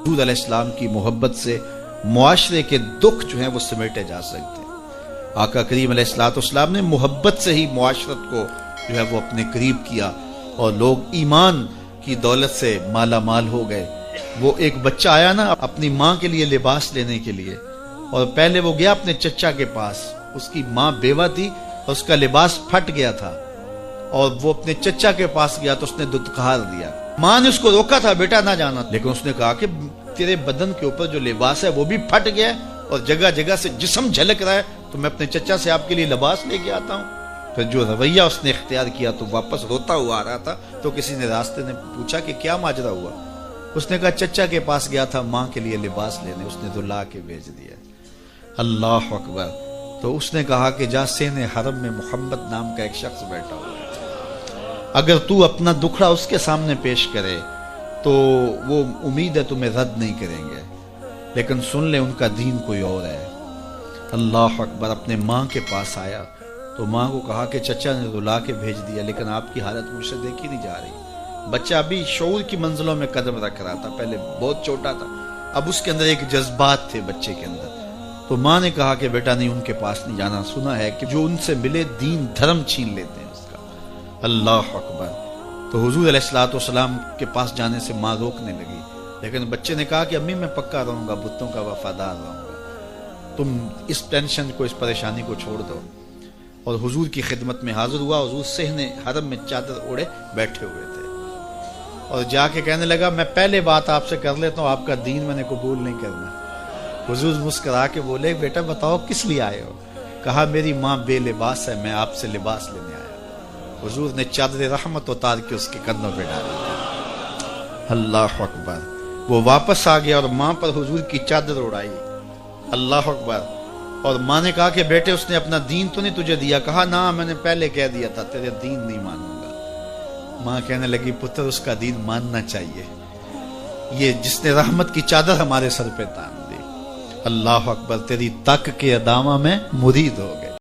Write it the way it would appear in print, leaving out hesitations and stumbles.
حضور علیہ السلام کی محبت سے معاشرے کے دکھ جو ہیں وہ سمیٹے جا سکتے ہیں۔ آقا کریم علیہ السلام نے محبت سے ہی معاشرت کو جو ہے وہ اپنے قریب کیا اور لوگ ایمان کی دولت سے مالا مال ہو گئے۔ وہ ایک بچہ آیا نا اپنی ماں کے لیے لباس لینے کے لیے، اور پہلے وہ گیا اپنے چچا کے پاس، اس کی ماں بیوہ تھی اور اس کا لباس پھٹ گیا تھا، اور وہ اپنے چچا کے پاس گیا تو اس نے دتکار دیا۔ ماں نے اس کو روکا تھا بیٹا نہ جانا، لیکن اس نے کہا کہ تیرے بدن کے اوپر جو لباس ہے وہ بھی پھٹ گیا اور جگہ جگہ سے جسم جھلک رہا ہے، تو میں اپنے چچا سے آپ کے لیے لباس لے کے آتا ہوں۔ پھر جو رویہ اس نے اختیار کیا تو واپس روتا ہوا آ رہا تھا، تو کسی نے راستے نے پوچھا کہ کیا ماجرا ہوا؟ اس نے کہا چچا کے پاس گیا تھا ماں کے لیے لباس لینے، اس نے تو لا کے بھیج دیا۔ اللہ اکبر۔ تو اس نے کہا کہ جا سینے حرم میں محمد نام کا ایک شخص بیٹھا ہوا ہے، اگر تو اپنا دکھڑا اس کے سامنے پیش کرے تو وہ امید ہے تمہیں رد نہیں کریں گے، لیکن سن لے ان کا دین کوئی اور ہے۔ اللہ اکبر۔ اپنے ماں کے پاس آیا تو ماں کو کہا کہ چچا نے رلا کے بھیج دیا، لیکن آپ کی حالت مجھ سے دیکھی نہیں جا رہی۔ بچہ ابھی شعور کی منزلوں میں قدم رکھ رہا تھا، پہلے بہت چھوٹا تھا، اب اس کے اندر ایک جذبات تھے بچے کے اندر۔ تو ماں نے کہا کہ بیٹا نہیں، ان کے پاس نہیں جانا، سنا ہے کہ جو ان سے ملے دین دھرم چھین لیتے ہیں اس کا۔ اللہ اکبر۔ تو حضور علیہ السلام کے پاس جانے سے ماں روکنے لگی، لیکن بچے نے کہا کہ امی میں پکا رہوں گا، بتوں کا وفادار رہوں گا، تم اس ٹینشن کو اس پریشانی کو چھوڑ دو۔ اور حضور کی خدمت میں حاضر ہوا۔ حضور صحن حرم میں چادر اوڑے بیٹھے ہوئے تھے، اور جا کے کہنے لگا میں پہلے بات آپ سے کر لیتا ہوں، آپ کا دین میں نے قبول نہیں کرنا۔ حضور مسکرا کے بولے بیٹا بتاؤ کس لیے آئے ہو؟ کہا میری ماں بے لباس ہے، میں آپ سے لباس لینے آیا۔ حضور نے چادر رحمت اتار کے اس کے کندھوں پہ ڈال دیا۔ اللہ اکبر۔ وہ واپس آ گیا اور ماں پر حضور کی چادر اڑائی۔ اللہ اکبر۔ اور ماں نے کہا کہ بیٹے اس نے اپنا دین تو نہیں تجھے دیا؟ کہا نہ، میں نے پہلے کہہ دیا تھا تیرے دین نہیں مانوں گا۔ ماں کہنے لگی پتر اس کا دین ماننا چاہیے، یہ جس نے رحمت کی چادر ہمارے سر پہ تان دی۔ اللہ اکبر۔ تیری تک کے ادامہ میں مرید ہو گئے۔